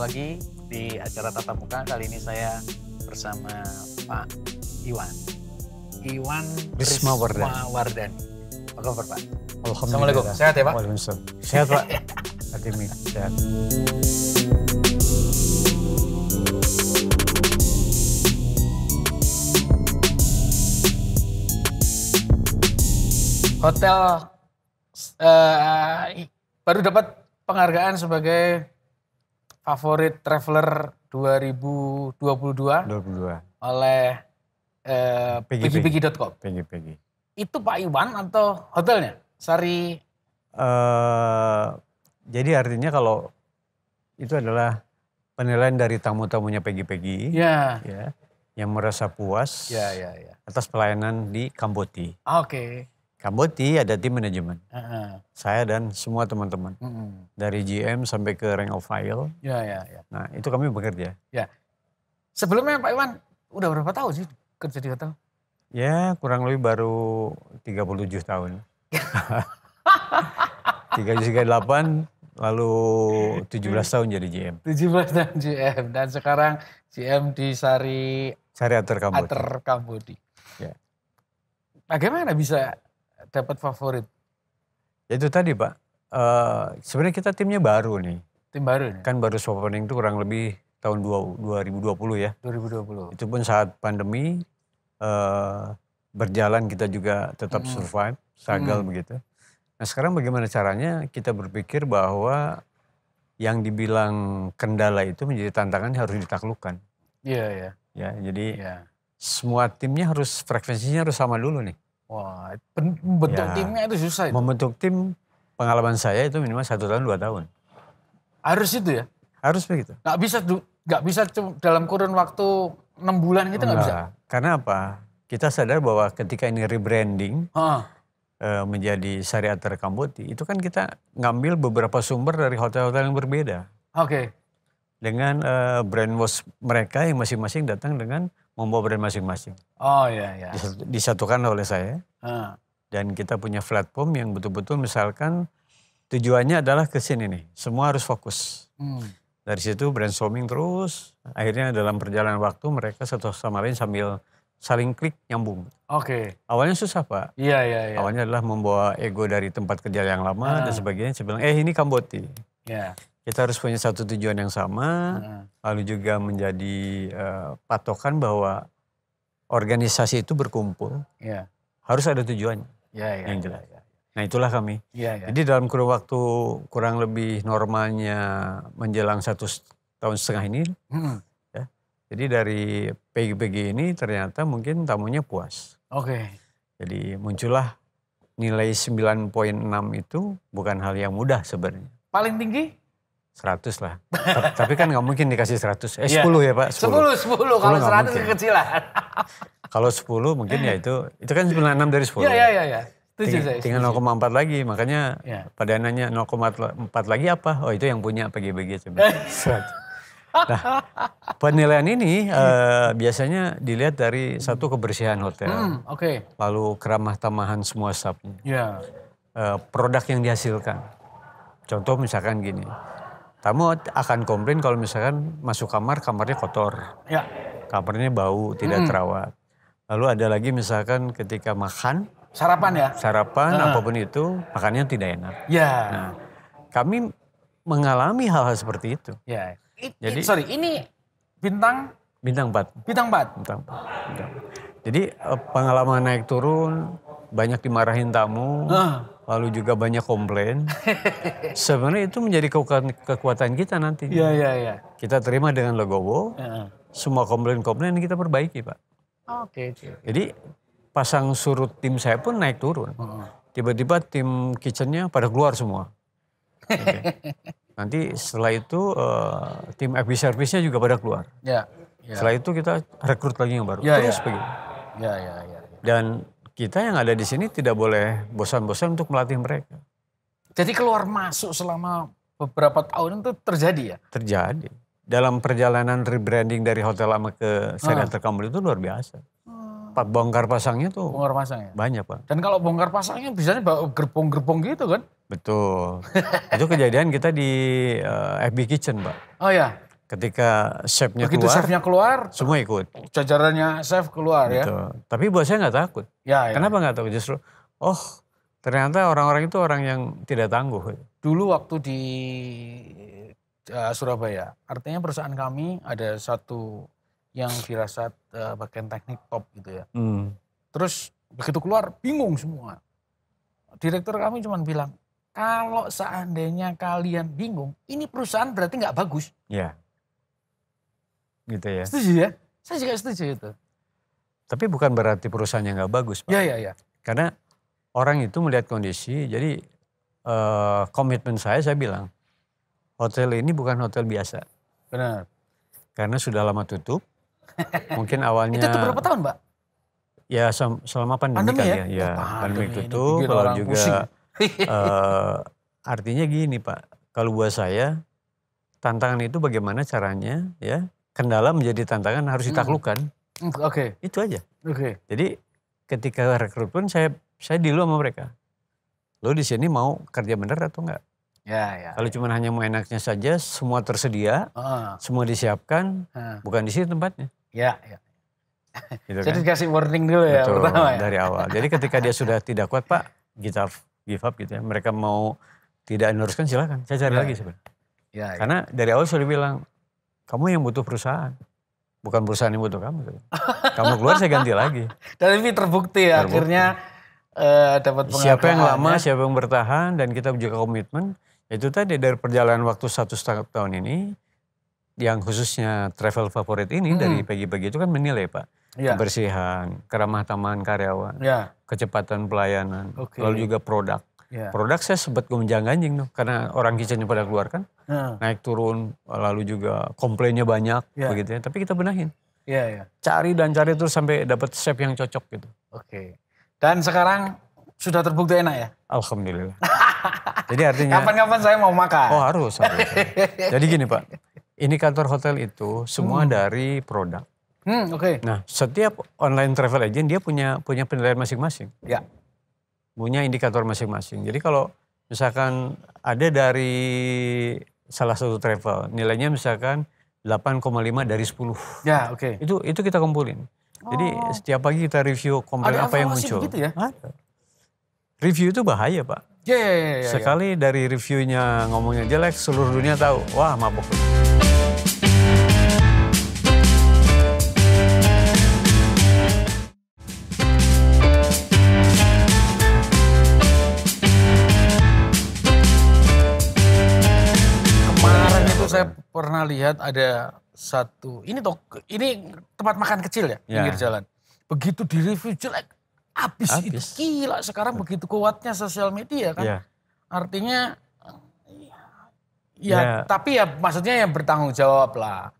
lagi di acara Tatap Muka. Kali ini saya bersama Pak Iwan. Iwan Risma Wardani. Apa kabar Pak? Alhamdulillah. Assalamualaikum. Sehat ya Pak? Waalaikumsalam. Sehat Pak. Hati-hati. Sehat. Hotel baru dapat penghargaan sebagai favorit traveler 2022 oleh peggy.com. Peggy. Itu Pak Iwan atau hotelnya? Sari. Jadi artinya kalau itu adalah penilaian dari tamu-tamunya Peggy. Ya. Ya, yang merasa puas Ya. atas pelayanan di Kamboti. Oke. Kamboti ada tim manajemen. Saya dan semua teman-teman. Dari GM sampai ke rank of file. Ya. Nah itu kami bekerja. Ya. Sebelumnya Pak Iwan udah berapa tahun sih kerja di hotel? Ya kurang lebih baru 37 tahun. 38 lalu 17 tahun jadi GM. 17 tahun GM dan sekarang GM di Sari Ater Kamboti. Ya. Bagaimana bisa dapat favorit? Itu tadi Pak, sebenarnya kita timnya baru nih. Tim baru nih? Kan baru soft opening itu kurang lebih tahun 2020 ya. 2020. Itu pun saat pandemi berjalan kita juga tetap survive, struggle begitu. Nah sekarang bagaimana caranya kita berpikir bahwa yang dibilang kendala itu menjadi tantangan harus ditaklukkan. Iya. Ya, jadi semua timnya harus frekuensinya harus sama dulu nih. Wah, membentuk timnya itu susah itu. Membentuk tim pengalaman saya itu minimal 1 tahun 2 tahun. Harus itu ya? Harus begitu. Nggak bisa dalam kurun waktu 6 bulan gitu nggak bisa? Karena apa? Kita sadar bahwa ketika ini rebranding menjadi Sari Ater Kamboti, itu kan kita ngambil beberapa sumber dari hotel-hotel yang berbeda. Oke. Dengan brand wash mereka yang masing-masing datang dengan membawa brand masing-masing. Oh iya. Disatukan oleh saya. Dan kita punya platform yang betul-betul misalkan tujuannya adalah ke sini nih. Semua harus fokus. Dari situ brainstorming terus. Akhirnya dalam perjalanan waktu mereka satu sama lain sambil saling klik nyambung. Oke. Awalnya susah Pak. Iya. Awalnya adalah membawa ego dari tempat kerja yang lama dan sebagainya. Saya bilang ini Kamboti. Iya. Kita harus punya satu tujuan yang sama, lalu juga menjadi patokan bahwa organisasi itu berkumpul, harus ada tujuannya yang jelas. Nah itulah kami. Jadi dalam kurun waktu kurang lebih normalnya menjelang 1,5 tahun ini, ya, jadi dari PG ini ternyata mungkin tamunya puas. Oke. Jadi muncullah nilai 9,6 itu bukan hal yang mudah sebenarnya. Paling tinggi? 100 lah. Tapi kan nggak mungkin dikasih 100. 10 ya Pak? 10. Kalau 100 kekecilan. Kalau 10 mungkin ya itu kan 96 dari 10. Iya. Tinggal 0,4 lagi. Makanya pada nanya 0,4 lagi apa? Oh itu yang punya PG sebenarnya. Nah penilaian ini biasanya dilihat dari satu kebersihan hotel. Lalu keramah tamahan semua stafnya. Produk yang dihasilkan. Contoh misalkan gini. Tamu akan komplain kalau misalkan masuk kamarnya kotor. Kamarnya bau, tidak terawat. Lalu ada lagi misalkan ketika makan. Sarapan apapun itu, makannya tidak enak. Nah, kami mengalami hal-hal seperti itu. Jadi, ini bintang 4. Bintang 4. Jadi pengalaman naik turun, banyak dimarahin tamu. Lalu juga banyak komplain. Sebenarnya itu menjadi kekuatan kita nanti. Iya. Kita terima dengan legowo. Semua komplain kita perbaiki Pak. Oke. Jadi pasang surut tim saya pun naik turun. Tiba-tiba tim kitchennya pada keluar semua. Nanti setelah itu tim FB service-nya juga pada keluar. Setelah itu kita rekrut lagi yang baru. Terus begitu. Dan kita yang ada di sini tidak boleh bosan-bosan untuk melatih mereka. Jadi keluar masuk selama beberapa tahun itu terjadi ya? Terjadi. Dalam perjalanan rebranding dari hotel lama ke Sari Ater Kamboti itu luar biasa. Bongkar pasangnya tuh banyak Pak. Dan kalau bongkar pasangnya biasanya bawa gerbong-gerbong gitu kan? Betul. Itu kejadian kita di FB Kitchen Pak. Oh ya? Ketika chefnya begitu keluar, chefnya keluar, semua ikut. Jajarannya chef keluar ya. Tapi buat saya nggak takut. Ya. Kenapa nggak takut? Justru, ternyata orang-orang itu orang yang tidak tangguh. Dulu waktu di Surabaya, artinya perusahaan kami ada satu yang firasat bagian teknik top gitu ya. Terus begitu keluar bingung semua. Direktur kami cuma bilang, kalau seandainya kalian bingung, ini perusahaan berarti nggak bagus. Ya. Gitu ya. Setuju ya? Saya juga setuju itu. Tapi bukan berarti perusahaannya nggak bagus, Pak. Iya. Karena orang itu melihat kondisi, jadi komitmen saya bilang, hotel ini bukan hotel biasa. Benar. Karena sudah lama tutup. Mungkin awalnya. Itu berapa tahun, Mbak? Ya selama pandemi kan ya. Pandemi tutup, lalu juga artinya gini Pak, kalau buat saya tantangan itu bagaimana caranya ya, kendala menjadi tantangan harus ditaklukkan. Oke. Itu aja. Oke. Jadi ketika rekrutmen saya deal sama mereka. Lo di sini mau kerja bener atau enggak? Ya. Kalau cuma hanya mau enaknya saja, semua tersedia, semua disiapkan, bukan di sini tempatnya. Ya. Gitu jadi kan? kasih warning dulu ya. Betul, pertama ya. dari awal. Jadi ketika dia sudah tidak kuat Pak, kita give up gitu ya. Mereka mau tidak meneruskan silakan, saya cari lagi sebenarnya. Ya. Karena dari awal sudah bilang, kamu yang butuh perusahaan. Bukan perusahaan yang butuh kamu. Kamu keluar saya ganti lagi. Dan ini terbukti ya, akhirnya dapat penghargaan. Siapa yang lama, siapa yang bertahan, dan kita juga komitmen. Itu tadi dari perjalanan waktu 1,5 tahun ini, yang khususnya travel favorit ini dari pagi-pagi itu kan menilai Pak. Kebersihan, keramah tamahan karyawan, kecepatan pelayanan, lalu juga produk. Produk saya sempat gonjang-ganjing tuh, karena orang kitchennya pada keluar kan, naik turun, lalu juga komplainnya banyak, begitu ya. Tapi kita benahin, cari terus sampai dapat chef yang cocok gitu. Oke. Dan sekarang sudah terbukti enak ya? Alhamdulillah. Jadi artinya kapan-kapan saya mau makan. Oh harus. Jadi gini Pak, indikator hotel itu semua dari produk. Nah setiap online travel agent dia punya penilaian masing-masing. Ya. Punya indikator masing-masing. Jadi kalau misalkan ada dari salah satu travel, nilainya misalkan 8,5 dari 10. Ya, oke. Itu kita kumpulin. Jadi setiap pagi kita review komplain apa yang muncul. Begitu ya? Ada. Review itu bahaya Pak. Ya. Sekali dari reviewnya ngomongnya jelek, seluruh dunia tahu. Wah mabuk. Saya pernah lihat ada satu, ini tempat makan kecil ya, pinggir jalan. Begitu di review jelek, habis. Itu gila. Sekarang begitu kuatnya sosial media kan. Artinya, tapi ya maksudnya yang bertanggung jawab lah.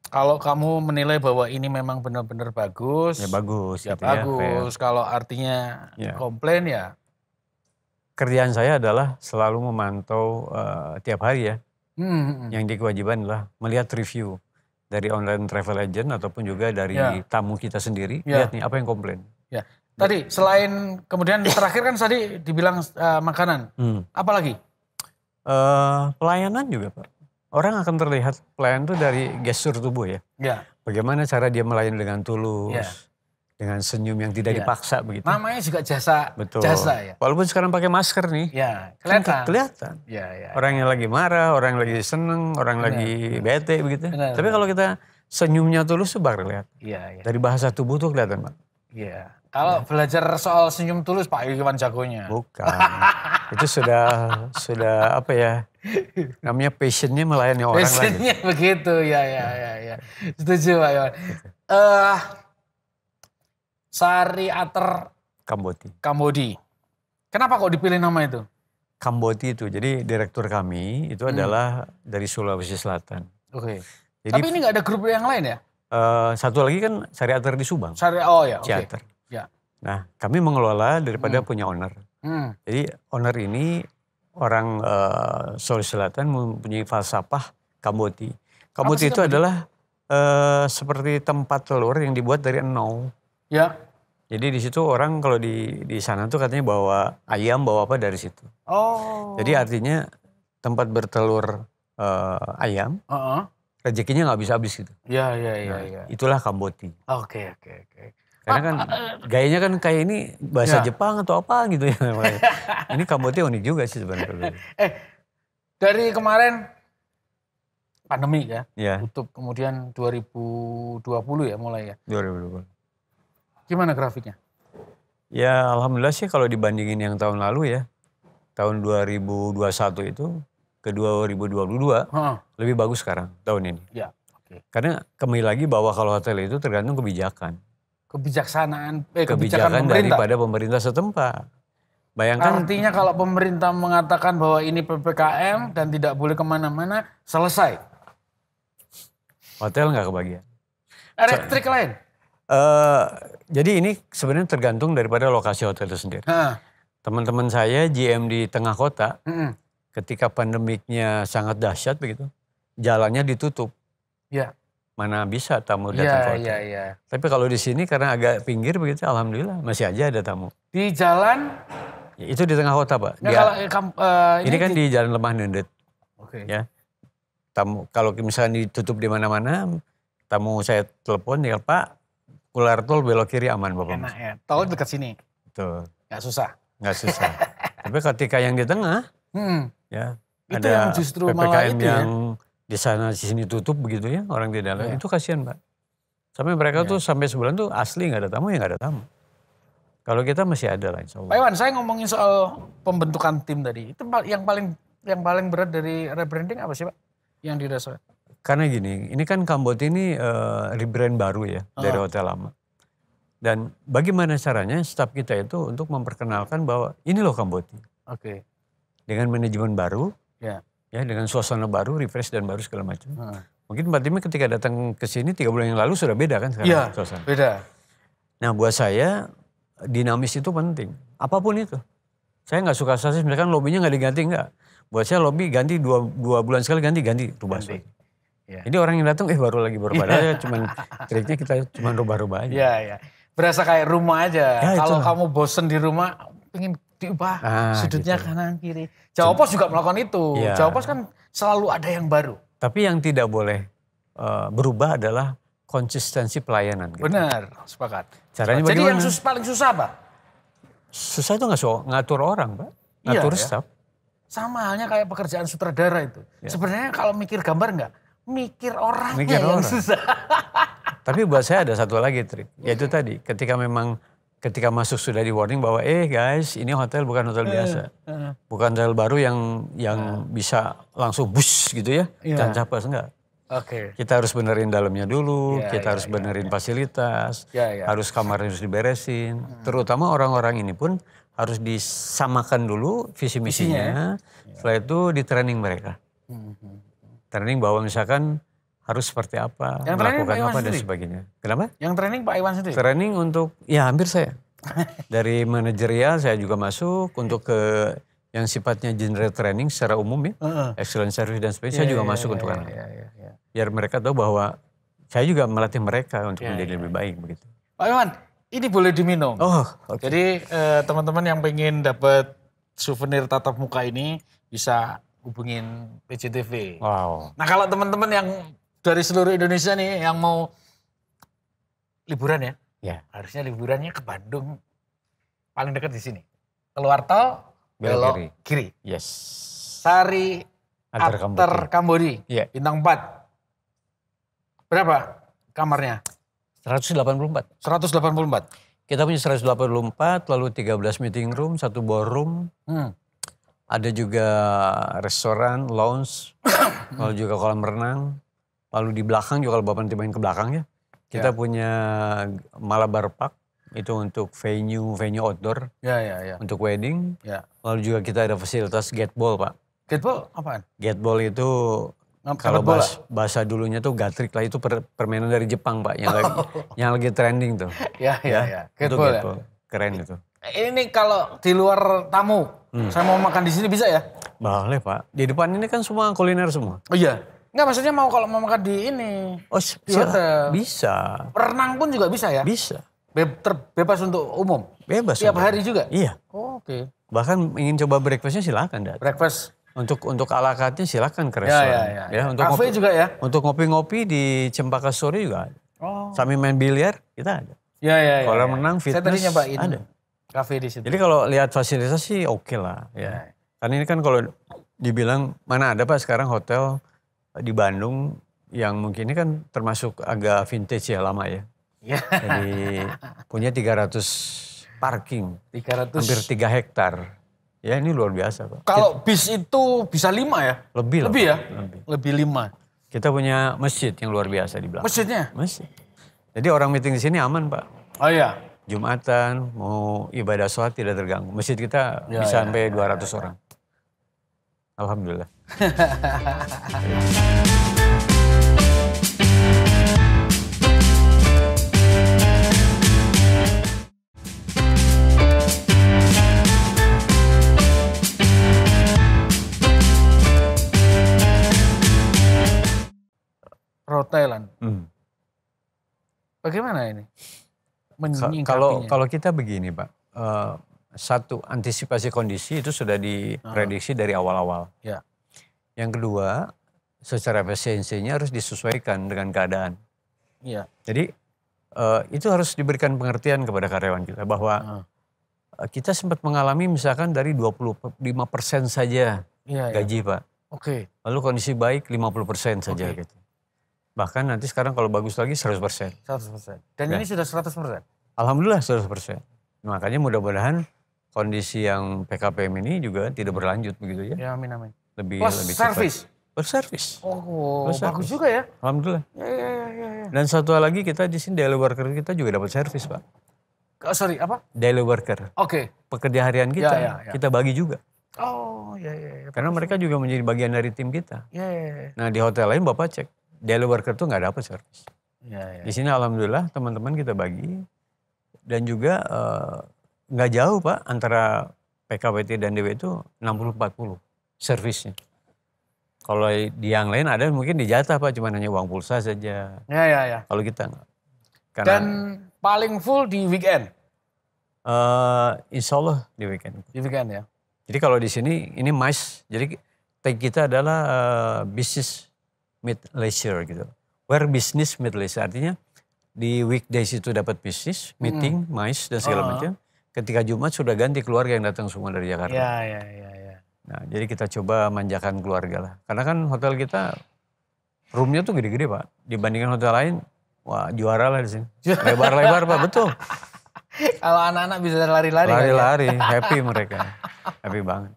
Kalau kamu menilai bahwa ini memang benar-benar bagus. Ya bagus. Ya gitu bagus. Kalau artinya komplain ya. Kerjaan saya adalah selalu memantau tiap hari ya. Yang dikewajiban adalah melihat review dari online travel agent ataupun juga dari tamu kita sendiri. Lihat nih apa yang komplain. Ya. Tadi selain kemudian terakhir kan tadi dibilang makanan. Apa lagi? Pelayanan juga Pak. Orang akan terlihat pelayan itu dari gestur tubuh ya. Bagaimana cara dia melayani dengan tulus. Dengan senyum yang tidak dipaksa begitu. Namanya juga jasa. Betul. Jasa ya. Walaupun sekarang pakai masker nih. Kelihatan. Orang yang lagi marah, orang yang lagi seneng, orang lagi bete begitu. Tapi kalau kita senyumnya tulus tuh bakal kelihatan. Dari bahasa tubuh tuh kelihatan Pak. Kalau belajar soal senyum tulus Pak Iwan jagonya. Bukan. Itu sudah apa ya. Namanya passionnya melayani orang lagi. Passionnya begitu ya. Setuju Pak Iwan. Sari Ater Kambodi. Kenapa kok dipilih nama itu? Kambodi itu, jadi direktur kami itu adalah dari Sulawesi Selatan. Oke. Tapi ini nggak ada grup yang lain ya? Satu lagi kan Sari Ater di Subang. Ciater. Ya. Nah kami mengelola daripada punya owner. Jadi owner ini orang Sulawesi Selatan mempunyai falsafah Kambodi. Kambodi itu adalah seperti tempat telur yang dibuat dari enou. Ya. Jadi di situ orang kalau di sana tuh katanya bawa ayam, bawa apa dari situ. Jadi artinya tempat bertelur ayam, rezekinya nggak bisa habis gitu. Iya. Itulah Kamboti. Oke. Karena kan gayanya kan kayak ini bahasa Jepang atau apa gitu ya. Ini Kamboti unik juga sih sebenarnya. Dari kemarin pandemi ya, ya, tutup kemudian 2020 ya mulai ya. 2020. Gimana grafiknya? Ya alhamdulillah sih kalau dibandingin yang tahun lalu ya, tahun 2021 itu ke 2022 lebih bagus sekarang tahun ini. Ya, oke. Karena kembali lagi bahwa kalau hotel itu tergantung kebijakan. Kebijakan daripada pemerintah setempat. Bayangkan. Artinya kalau pemerintah mengatakan bahwa ini PPKM dan tidak boleh kemana-mana, selesai. Hotel nggak kebagian. Elektrik lain? Jadi ini sebenarnya tergantung daripada lokasi hotel itu sendiri. Teman-teman saya GM di tengah kota, ketika pandemiknya sangat dahsyat begitu, jalannya ditutup. Ya. Mana bisa tamu datang ke hotel. Iya. Tapi kalau di sini karena agak pinggir begitu, alhamdulillah masih aja ada tamu. Di jalan? Ya, itu di tengah kota Pak. Ini kan di Jalan Lemah Nendet. Oke. Ya. Tamu kalau misalnya ditutup di mana-mana, tamu saya telepon ya Pak, keluar tol belok kiri aman Bapak. Enak ya. Tol dekat sini. Betul. Nggak susah. Tapi ketika yang di tengah, ya itu ada yang justru PPKM yang di sana di sini tutup begitu ya, orang di dalam itu kasihan Pak. Sampai mereka tuh sampai sebulan tuh asli nggak ada tamu ya nggak ada tamu. Kalau kita masih ada lah insya Allah. Pak Iwan, saya ngomongin soal pembentukan tim tadi. Itu yang paling berat dari rebranding apa sih Pak? Yang dirasakan? Karena gini, ini kan Kamboti ini rebrand baru ya dari hotel lama. Dan bagaimana caranya staf kita itu untuk memperkenalkan bahwa ini loh Kamboti. Oke. Dengan manajemen baru, ya dengan suasana baru, refresh dan baru segala macam. Mungkin Pak Timi ketika datang ke sini 3 bulan yang lalu sudah beda kan sekarang? Iya, suasana. Beda. Nah buat saya dinamis itu penting, apapun itu. Saya nggak suka sasis, misalkan lobbynya nggak diganti, nggak. Buat saya lobby ganti 2 bulan sekali ganti, rubah. Ya. Ini orang yang datang baru padahal cuman triknya kita cuman rubah-rubah aja. Iya. Berasa kayak rumah aja. Ya, kalau kamu bosen di rumah, pengen diubah sudutnya gitu. Kanan kiri. Jawa Pos juga melakukan itu. Ya. Jawa Pos kan selalu ada yang baru. Tapi yang tidak boleh berubah adalah konsistensi pelayanan. Gitu. Benar, sepakat. Caranya jadi bagaimana? Yang paling susah Pak? Susah itu ngatur orang Pak. Ngatur staff. Sama halnya kayak pekerjaan sutradara itu. Ya. Sebenarnya kalau mikir gambar enggak, mikir orangnya yang susah. Tapi buat saya ada satu lagi trik. Yaitu tadi ketika masuk sudah di warning bahwa guys ini hotel bukan hotel biasa. Bukan hotel baru yang bisa langsung bus gitu ya. Dan capas enggak. Oke. Kita harus benerin dalamnya dulu, kita harus benerin fasilitas, harus kamar harus diberesin. Terutama orang-orang ini pun harus disamakan dulu visi misinya. Setelah itu di training mereka. Training bahwa misalkan harus seperti apa, yang melakukan apa dan sebagainya. Kenapa? Yang training Pak Iwan sendiri? Training untuk, hampir saya. Dari manajerial saya juga masuk untuk ke yang sifatnya general training secara umum ya. Excellent service dan sebagainya, saya juga masuk untuk anak. Biar mereka tahu bahwa saya juga melatih mereka untuk menjadi lebih baik begitu. Pak Iwan, ini boleh diminum. Okay. Jadi teman-teman yang pengen dapat souvenir tatap muka ini bisa hubungin PJTV. Wow. Nah kalau teman-teman yang dari seluruh Indonesia nih yang mau liburan ya, harusnya liburannya ke Bandung, paling dekat di sini. Keluar tol, belok kiri. Yes. Sari Ater Kambodi, bintang 4. Berapa kamarnya? 184. 184. Kita punya 184, lalu 13 meeting room, 1 ballroom. Ada juga restoran, lounge, lalu juga kolam renang. Lalu di belakang juga kalau Bapak nanti main ke belakang ya. Kita punya Malabar Park, itu untuk venue outdoor. Untuk wedding. Lalu juga kita ada fasilitas gateball Pak. Gateball apaan? Gateball itu kalau bahasa dulunya tuh gatrik lah, itu permainan dari Jepang Pak. Yang lagi trending tuh. Gateball ya. Keren itu. Ini kalau di luar tamu, saya mau makan di sini bisa ya? Boleh Pak. Di depan ini kan semua kuliner semua. Oh iya. Enggak, maksudnya kalau mau makan di ini. Di hotel. Bisa. Renang pun juga bisa ya? Bisa. Bebas untuk umum? Bebas. Tiap hari juga? Iya. Oke. Bahkan ingin coba breakfastnya silakan. Breakfast? Untuk ala carte silakan ke restoran. Ya, untuk kafe juga ya. Untuk ngopi-ngopi di Cempaka Story juga ada. Sambil main biliar kita ada. Kalau menang fitness saya tadi nyobain ada. Kafe di situ. Jadi kalau lihat fasilitas sih oke lah. Ya. Karena ini kan kalau dibilang mana ada Pak sekarang hotel di Bandung yang mungkin ini kan termasuk agak vintage ya, lama ya. Jadi punya 300 parking. 300. Hampir 3 hektar. Ya ini luar biasa Pak. Kalau bis itu bisa 5 ya? Lebih ya? Lebih 5. Kita punya masjid yang luar biasa di belakang. Masjidnya? Masjid. Jadi orang meeting di sini aman Pak. Oh iya. Jumatan, mau ibadah sholat tidak terganggu. Masjid kita bisa sampai 200 orang. Alhamdulillah. Perhotelan. Bagaimana ini? Kalau kita begini Pak, satu antisipasi kondisi itu sudah diprediksi dari awal-awal. Ya. Yang kedua, secara efisiensinya harus disesuaikan dengan keadaan. Iya. Jadi itu harus diberikan pengertian kepada karyawan kita bahwa kita sempat mengalami misalkan dari 25% saja gaji Pak. Oke. Lalu kondisi baik 50% saja gitu. Bahkan nanti sekarang kalau bagus lagi 100%. 100%. Dan ini sudah 100%? Alhamdulillah 100%. Makanya mudah-mudahan kondisi yang PKPM ini juga tidak berlanjut begitu ya. Ya amin. Lebih servis? Berservis. Bagus juga ya. Alhamdulillah. Ya. Dan satu lagi kita di sini daily worker kita juga dapat servis Pak. Sorry apa? Daily worker. Oke. Pekerja harian kita, kita bagi juga. Oh ya. Karena mereka juga menjadi bagian dari tim kita. Ya. Nah di hotel lain Bapak cek. Daily worker tuh nggak dapat servis. Di sini alhamdulillah teman-teman kita bagi dan juga nggak jauh Pak antara PKWT dan DW itu 60-40 servisnya. Kalau di yang lain ada mungkin dijatah Pak cuma hanya uang pulsa saja. Ya. Kalau kita nggak. Dan paling full di weekend? Insya Allah di weekend. Di weekend ya. Jadi kalau di sini ini MICE. Jadi tag kita adalah business meet leisure gitu. Where business meet leisure artinya di weekdays itu dapat bisnis, meeting, MICE dan segala macam. Ketika Jumat sudah ganti keluarga yang datang semua dari Jakarta. Ya. Nah jadi kita coba manjakan keluarga lah. Karena kan hotel kita roomnya tuh gede-gede Pak. Dibandingkan hotel lain, wah juara lah di sini. Lebar-lebar Pak, betul. Kalau anak-anak bisa lari-lari. Lari-lari, happy mereka. Happy banget.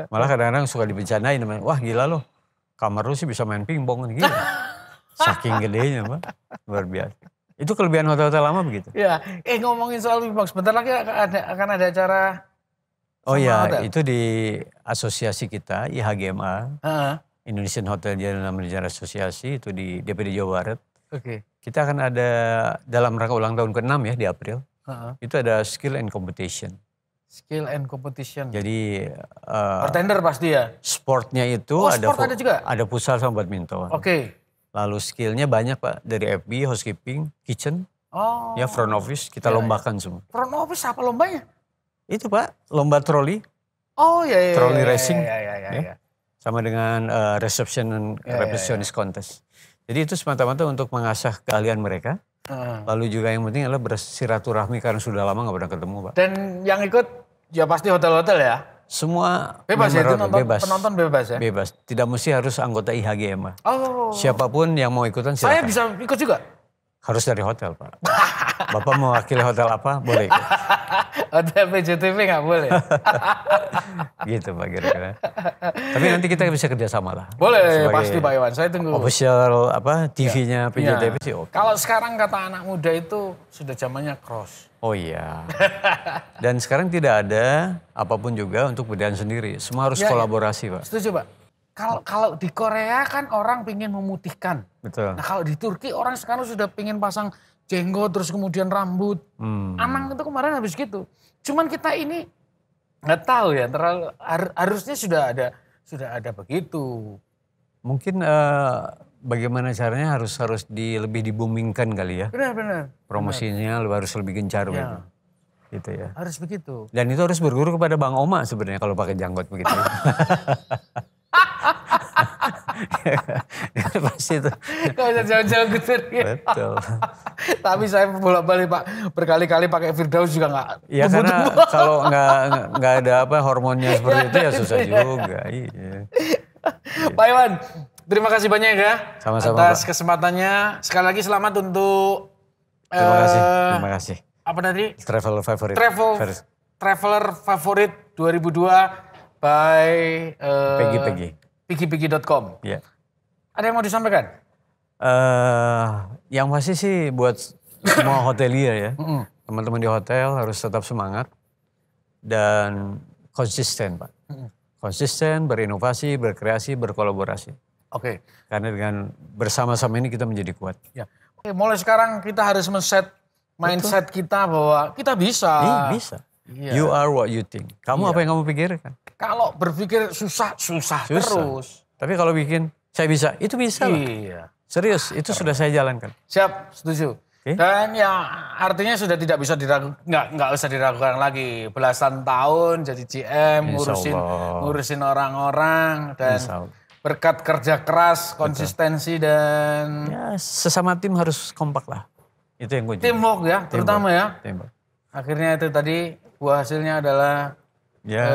Malah kadang-kadang suka dibicarain, wah gila loh. Kamar lu sih bisa main pingpong gitu. Saking gedenya Pak, luar biasa. Itu kelebihan hotel-hotel lama begitu. Ya, ngomongin soal pingpong, sebentar lagi akan ada acara. Oh ya, hotel. Itu di asosiasi kita, IHGMA, Indonesian Hotel General Manager Associasi, itu di DPD Jawa Barat. Oke. Kita akan ada dalam rangka ulang tahun ke-6 ya di April. Itu ada skill and competition. Skill and competition. Jadi bartender pasti ya. Sportnya itu ada juga. Ada futsal sama badminton. Oke. Lalu skillnya banyak Pak, dari FB, housekeeping, kitchen, ya front office kita lombakan semua. Front office apa lombanya? Itu Pak, lomba troli. Oh iya. Troli racing. Ya. Sama dengan reception and receptionist contest. Jadi itu semata-mata untuk mengasah keahlian mereka. Lalu juga yang penting adalah bersiraturahmi karena sudah lama nggak pernah ketemu Pak. Dan yang ikut ya pasti hotel-hotel ya? Semua bebas ya, itu penonton bebas ya? Bebas, tidak mesti harus anggota IHGMA. Oh. Siapapun yang mau ikutan silakan. Saya bisa ikut juga? Harus dari hotel Pak. Bapak mewakili hotel apa? Boleh ikut. Hotel PJTV nggak boleh? Gitu Pak kira-kira. Tapi nanti kita bisa kerjasama lah. Boleh, pasti Pak Iwan, saya tunggu. Official TV-nya PJTV sih oke. Kalau sekarang kata anak muda itu sudah zamannya cross. Oh iya. Dan sekarang tidak ada apapun juga untuk berjalan sendiri. Semua harus kolaborasi Pak. Setuju Pak. Kalau di Korea kan orang pingin memutihkan. Betul. Nah kalau di Turki orang sekarang sudah pingin pasang jenggot terus kemudian rambut. Anang itu kemarin habis gitu. Cuman kita ini nggak tahu ya, terlalu harusnya sudah ada begitu. Mungkin bagaimana caranya harus lebih dibumingkan kali ya. Benar. Promosinya harus lebih gencar gitu. Gitu ya. Harus begitu. Dan itu harus berguru kepada Bang Oma sebenarnya kalau pakai janggot begitu. Pasti itu. Gak usah jauh-jauh gitu. Betul. Tapi saya bolak-balik Pak, berkali-kali pakai Firdaus juga nggak. Ya karena kalau nggak ada hormonnya seperti itu ya susah juga. Iya. Pak Iwan, terima kasih banyak ya Sama-sama, atas Pak. kesempatannya. Sekali lagi selamat untuk Terima kasih. Apa tadi? Travel Favorite. Traveler Favorit 2002 by piggypiggy.com. Ya. Ada yang mau disampaikan? Yang pasti sih buat semua hotelier ya. Teman-teman di hotel harus tetap semangat dan konsisten, Pak. Konsisten, berinovasi, berkreasi, berkolaborasi. Oke. Karena dengan bersama-sama ini kita menjadi kuat. Ya. Oke, mulai sekarang kita harus men-set mindset kita bahwa kita bisa. Bisa. Iya. You are what you think. Kamu apa yang kamu pikirkan? Kalau berpikir susah terus. Tapi kalau bikin saya bisa, itu bisa lah. Iya. Serius, itu sudah saya jalankan. Siap, setuju. Dan ya artinya sudah tidak bisa nggak usah diragukan lagi. Belasan tahun jadi GM, ngurusin orang-orang dan berkat kerja keras, konsistensi dan ya sesama tim harus kompak lah. Itu yang gue teamwork ya, terutama ya. Teamwork. Akhirnya itu tadi buah hasilnya adalah ya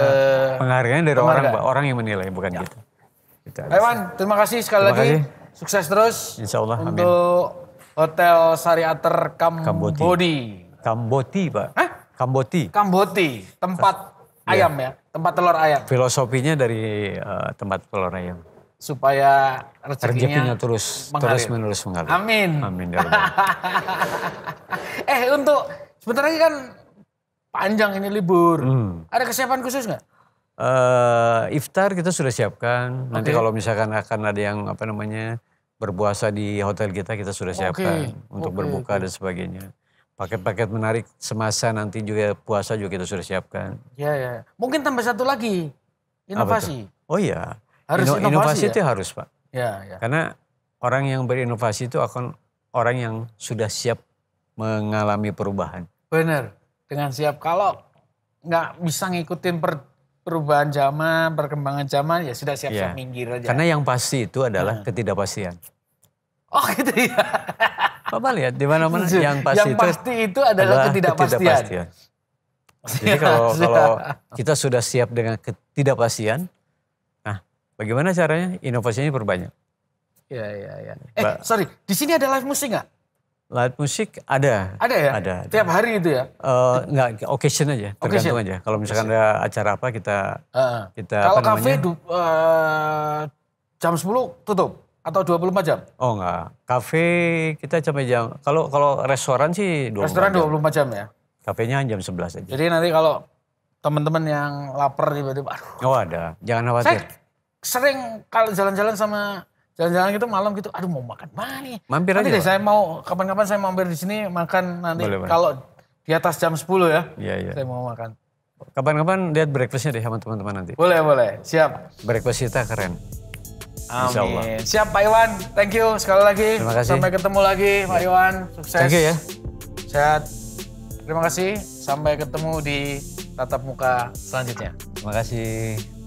penghargaan dari orang yang menilai, bukan kita. Iwan, terima kasih sekali lagi. Sukses terus. Insya Allah. Untuk Hotel Sariater Kamboti. Kamboti, Pak. Hah? Kamboti, tempat ayam ya, tempat telur ayam. Filosofinya dari tempat telur ayam. Supaya rezekinya terus menerus mengalir. Amin. Amin. Untuk sebentar lagi kan panjang ini libur. Ada kesiapan khusus nggak? Iftar kita sudah siapkan. Nanti kalau misalkan akan ada yang berpuasa di hotel kita sudah siapkan untuk berbuka dan sebagainya. Paket-paket menarik semasa nanti juga puasa juga kita sudah siapkan. Ya. Mungkin tambah satu lagi, inovasi. Oh iya, harus inovasi itu harus, Pak. Ya. Karena orang yang berinovasi itu akan orang yang sudah siap mengalami perubahan. Benar, dengan siap. Kalau nggak bisa ngikutin perubahan zaman, perkembangan zaman, ya sudah siap-siap minggir aja. Karena yang pasti itu adalah ketidakpastian. Oh gitu ya. Bapak lihat di mana-mana yang pasti itu adalah ketidakpastian. Jadi kalau kita sudah siap dengan ketidakpastian, nah bagaimana caranya? Inovasinya perbanyak. Iya. Sorry, di sini ada live musik nggak? Live musik ada. Ada ya? Ada. Tiap hari itu ya? Enggak, occasion aja, tergantung aja. Kalau misalkan ada acara apa kita kalau kafe jam 10 tutup atau 24 jam? Oh enggak, kafe kita sampai jam, kalau restoran sih 24 restoran 24 jam ya? Kafenya jam 11 aja. Jadi nanti kalau teman-teman yang lapar tiba-tiba, oh ada, jangan khawatir. Saya sering kalau jalan-jalan gitu malam gitu, aduh mau makan mana nih? Mampir nanti aja. Deh, saya mau kapan-kapan saya mampir di sini makan nanti kalau di atas jam 10 ya. Iya. Saya mau makan. Kapan-kapan lihat breakfastnya deh sama teman-teman nanti. Boleh, siap. Breakfast kita keren. Amin. Siap Pak Iwan, thank you sekali lagi. Terima kasih. Sampai ketemu lagi Pak Iwan, sukses. Thank you ya. Sehat. Terima kasih, sampai ketemu di tatap muka selanjutnya. Terima kasih.